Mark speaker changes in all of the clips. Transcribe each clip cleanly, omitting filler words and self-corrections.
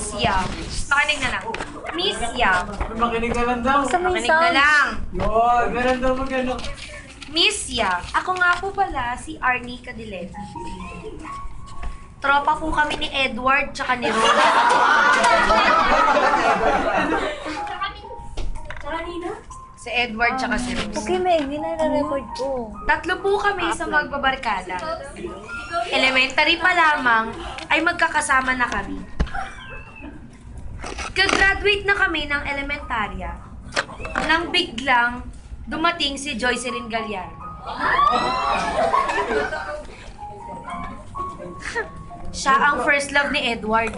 Speaker 1: Miss Yam. Makinig na lang. Miss Yam.
Speaker 2: Makinig na lang daw.
Speaker 1: Makinig na lang.
Speaker 2: Yun, ganun daw magano.
Speaker 1: Miss Yam. Ako nga po pala si Arnie Cadilena. Tropa po kami ni Edward tsaka ni Rose. Si Edward tsaka si Rose.
Speaker 3: Okay, Meg, hindi na record ko.
Speaker 1: Tatlo po kami sa magbabarkada. Elementary pa lamang ay magkakasama na kami. Kagraduate na kami ng elementarya nang biglang dumating si Joycelyn Gallardo. Siya ang first love ni Edward.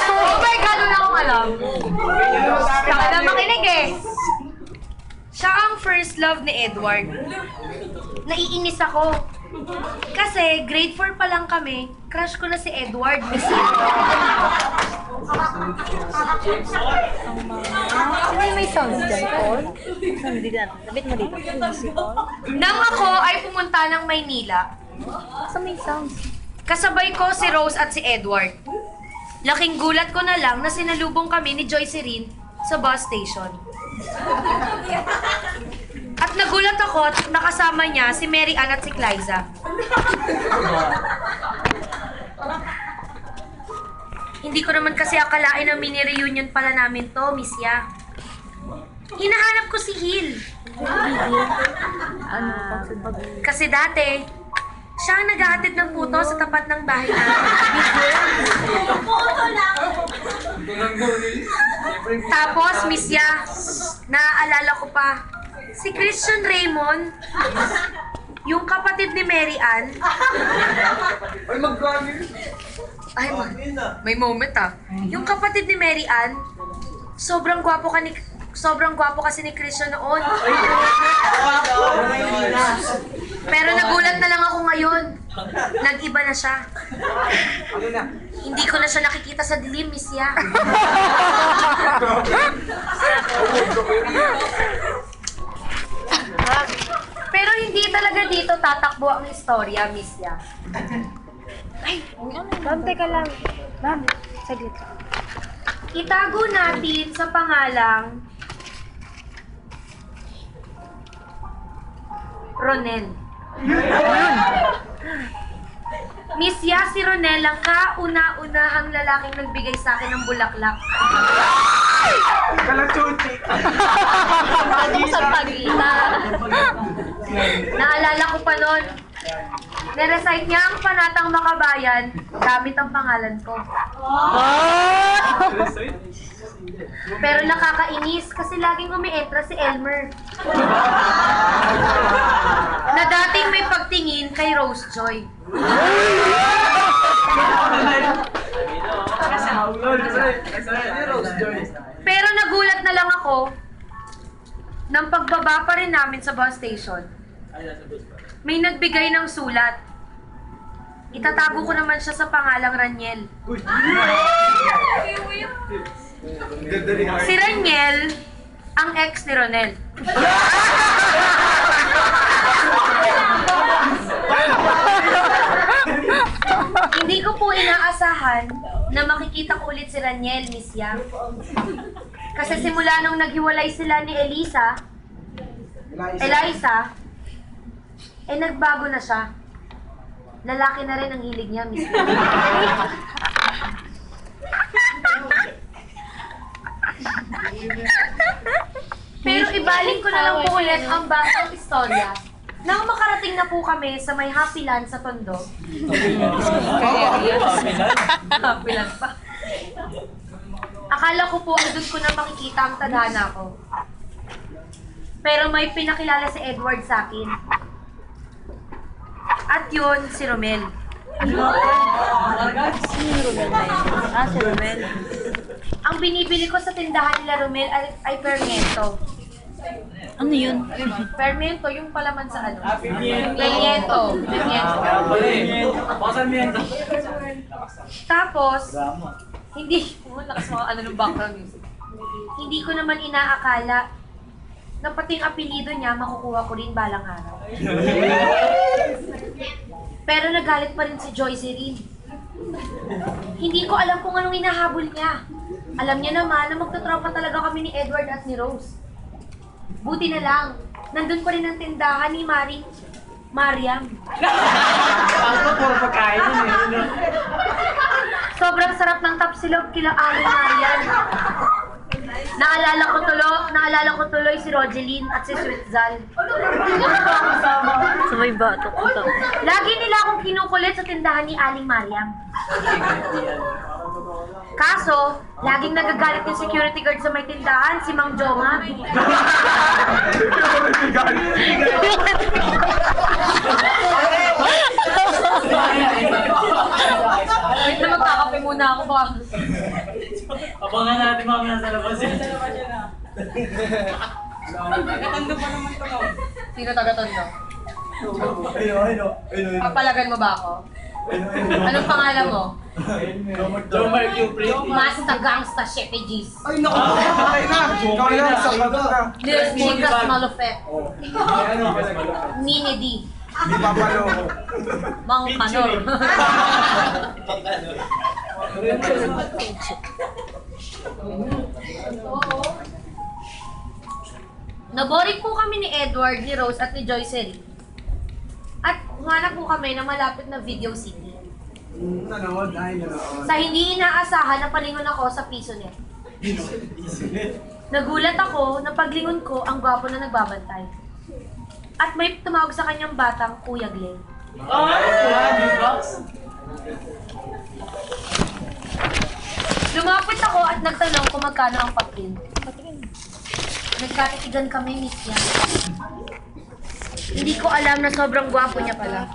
Speaker 1: Oh my God, wala akong alam. Saka na makinig eh. Siya ang first love ni Edward. Naiinis ako. Kasi grade 4 pa lang kami, crush ko na si Edward.
Speaker 3: Sino yung may sounds dyan, Paul? Hindi na. Labit mo dito. Si Paul?
Speaker 1: Nang ako ay pumunta ng Maynila,
Speaker 3: Saan may sounds?
Speaker 1: kasabay ko si Rose at si Edward. Laking gulat ko na lang na sinalubong kami ni Joycelyn sa bus station. At nagulat ako at nakasama niya si Mary Ann at si Clyza. Hindi ko naman kasi akalain na mini-reunion pala namin to, Miss Ya. Hinahanap ko si Hil.
Speaker 3: Ano?
Speaker 1: Kasi dati, siya ang nag-aatid ng puto sa tapat ng bahay namin. Tapos, Miss Ya, naaalala ko pa, si Christian Raymond, yung kapatid ni Mary Ann.
Speaker 2: Ay, magkano?
Speaker 1: Ay, may moment ah. Yung kapatid ni Mary Ann, sobrang gwapo kasi ni Christian noon. Pero nagulat na lang ako ngayon. Nag-iba na siya.
Speaker 2: Ano na?
Speaker 1: Hindi ko na siya nakikita sa dilim, Miss Ya. Pero hindi talaga dito tatakbo ang istorya, Miss Ya.
Speaker 3: Ma'am, teka lang. Ma'am, saglit.
Speaker 1: Itago natin sa pangalang Ronel. Miss Ya, si Ronel ang kauna-unahang lalaking nagbigay sa akin ng bulaklak.
Speaker 2: Kalachuchi.
Speaker 3: Sa pagita.
Speaker 1: Naalala ko pa noon, nirecite niya ang Panatang Makabayan gamit ang pangalan ko. Pero nakakainis kasi laging umi-entra si Elmer. Na dating may pagtingin kay Rose Joy. Pero nagulat na lang ako nang pagbaba pa rin namin sa bus station. May nagbigay ng sulat. Itatago ko naman siya sa pangalang Raniel. Si Raniel, ang ex ni Ronel. Hindi ko po inaasahan na makikita ko ulit si Raniel, Miss Ya. Kasi simula nung naghiwalay sila ni Eliza, nagbago na siya. Lalaki na rin ang hilig niya, Miss Ya. Pero ibaling ko na lang po ulit ang batang istorya. Nang makarating na po kami sa may Happy Land sa Tondo. Happy Land pa. Akala ko po ay doon ko na makikita ang tadhana ko. Pero may pinakilala si Edward sa akin. At yun, si Romel.
Speaker 3: Sino Romel na yun? Si Romel.
Speaker 1: Ang binibili ko sa tindahan nila Romel ay fermento.
Speaker 3: Ano yun?
Speaker 1: Fermento, yung palaman sa ano?
Speaker 2: Pimiento.
Speaker 1: Pimiento.
Speaker 2: Pimiento.
Speaker 1: Tapos, hindi, lakas mga ano ng background music. Hindi ko naman inaakala na pating apelido niya makukuha ko rin balang araw. Pero nagalit pa rin si Joycelyn. Hindi ko alam kung anong hinahabol niya. Alam niya naman na magtatropa talaga kami ni Edward at ni Rose. Buti na lang, nandun pa rin ang tindahan ni Mariam.
Speaker 2: Ako puro pagkain yun eh.
Speaker 1: Sobrang sarap ng tapsilog kila Aling Marian. Naalala ko tuloy si Rogeline at si Sweetzal.
Speaker 3: Sa may batok ko to.
Speaker 1: Lagi nila akong kinukulit sa tindahan ni Aling Mariam. Kaso, laging nagagalit yung security guard sa may tindahan, si Mang Joma. Wait na magkakape muna ako ba?
Speaker 2: Abangan natin mamaya sa labas yun. Nagkatando pa naman ito no?
Speaker 1: Sino taga-tondo?
Speaker 2: Ayun.
Speaker 1: Papalagan mo ba ako? Anong pangalan mo?
Speaker 2: Jomar Cupri.
Speaker 1: Masta Gangsta Shepegis.
Speaker 2: Ay naku, patay na. Ikaw na, sabat ka.
Speaker 1: Little Chicas Malufet. Nini D.
Speaker 2: Hindi papaloko.
Speaker 1: Mang Kanor. Naboring po kami ni Edward, ni Rose at ni Joycery. At humanap po kami ng malapit na Video City.
Speaker 2: Nanood.
Speaker 1: Sa hindi inaasahan na palingon ako sa PisoNet. Nagulat ako na paglingon ko ang gwapo na nagbabantay. At may tumawag sa kanyang batang Kuya Glenn. Lumapit ako at nagtanong kung magkano ang papel. Nagkatitigan kami, Miss Yan. Hindi ko alam na sobrang gwapo niya pala.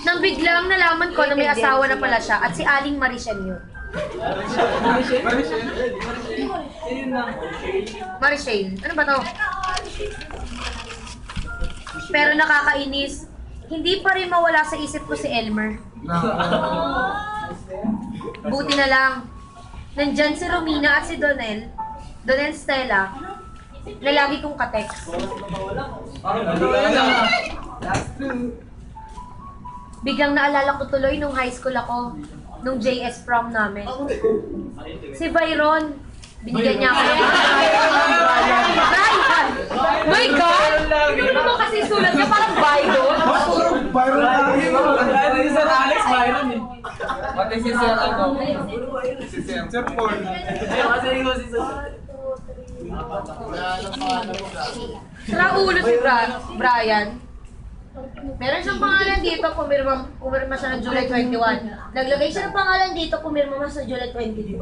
Speaker 1: Nang biglang nalaman ko na may asawa na pala siya at si Aling Maricel yun. Maricel? Ano ba to? Pero nakakainis, hindi pa rin mawala sa isip ko si Elmer. Buti na lang, nandyan si Romina at si Donel Stella, na lagi kong ka-text. Biglang naalala ko tuloy nung high school ako, nung JS prom namin. Si Byron, binigyan niya ako ng Brian! My God! Ano naman kasi sulat niya? Parang Byron?
Speaker 2: Byron lang yun. Sir Alex, Byron eh. Pati si Sir ano? Si Sir Paul. Kasi yung si Sir.
Speaker 1: Raulo si Brian. Meron siyang pangalan dito, pumirma siya ng July 21. Naglagay siya ng pangalan dito, pumirma siya sa July 22.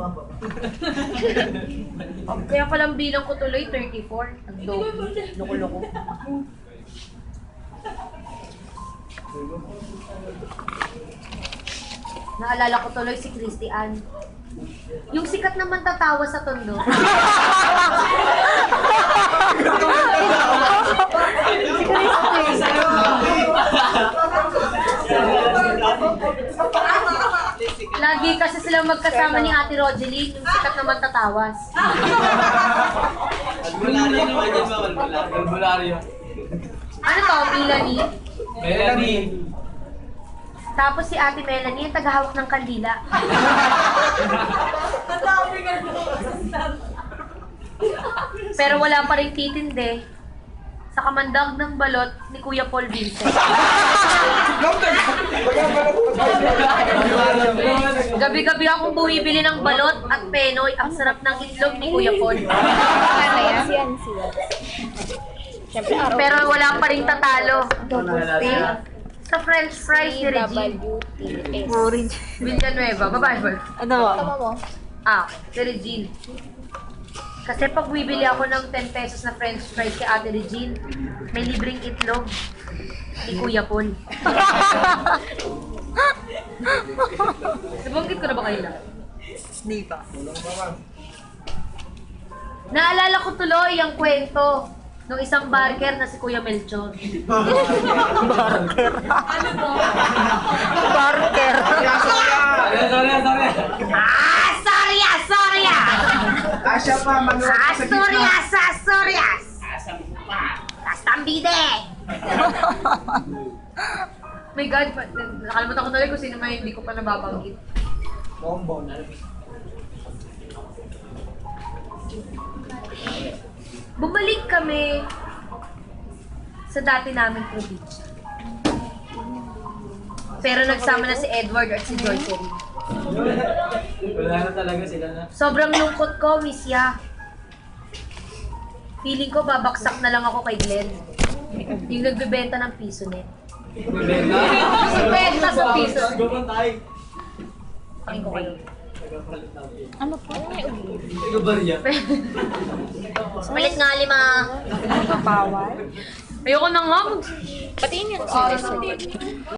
Speaker 1: Kaya palang bilang ko tuloy, 34. Ang dope. Loko-loko. Naalala ko tuloy si Christy Ann. Yung sikat naman tatawa sa tondo. Lagi kasi sila magkasama ni Ate Rogeline, yung sikat naman tatawas.
Speaker 2: Albularyo naman dyan ba? Albularyo.
Speaker 1: Ano to, Melanie?
Speaker 2: Melanie.
Speaker 1: Tapos si Ate Melanie, yung tagahawak ng kandila. Pero wala pa rin titindi sa kamandag ng balot ni Kuya Paul Vincent. Gabi-gabi akong bumibili ng balot at penoy. Ang sarap ng itlog ni Kuya Paul.
Speaker 3: Ano yan? Siya. Siyempre, araw.
Speaker 1: Pero wala pa rin tatalo. See? Sa French fries ni Regine.
Speaker 3: WTS.
Speaker 4: Orange.
Speaker 1: Villanueva. Babae ba?
Speaker 4: Ano?
Speaker 3: Tama mo?
Speaker 1: Si Regine. Kasi pag bibili ako ng 10 pesos na french fries kay Ate Regine, may libreng itlog ni Kuya Paul. Nabanggit ko na ba kayo na?
Speaker 4: Hindi pa.
Speaker 1: Naalala ko tuloy ang kwento ng isang barker na si Kuya Melchor.
Speaker 4: Barker. Barker.
Speaker 2: Sorry.
Speaker 1: Sorry!
Speaker 2: Asya pa, manuwa ka sa gitna.
Speaker 1: Asturias! Tastambide! My God, nakalimutan ko na rin kung sino may hindi ko pa nababanggit.
Speaker 2: Bonbon.
Speaker 1: Bumalik kami sa dati naming probinsya. Pero nagsama na si Edward at si Joyceline.
Speaker 2: Wala na talaga sila na.
Speaker 1: Sobrang lungkot ko, Miss Ya. Feeling ko babaksak na lang ako kay Glenn. Yung nagbebenta ng piso net. Benta sa piso.
Speaker 2: Gawin tayo.
Speaker 1: Pakinggan ko kayo.
Speaker 3: Ano po? May ulit.
Speaker 2: Ikaw ba riyan?
Speaker 1: Malit nga, lima.
Speaker 3: Kapawal.
Speaker 1: Ayoko na nga.
Speaker 3: Patiin yan.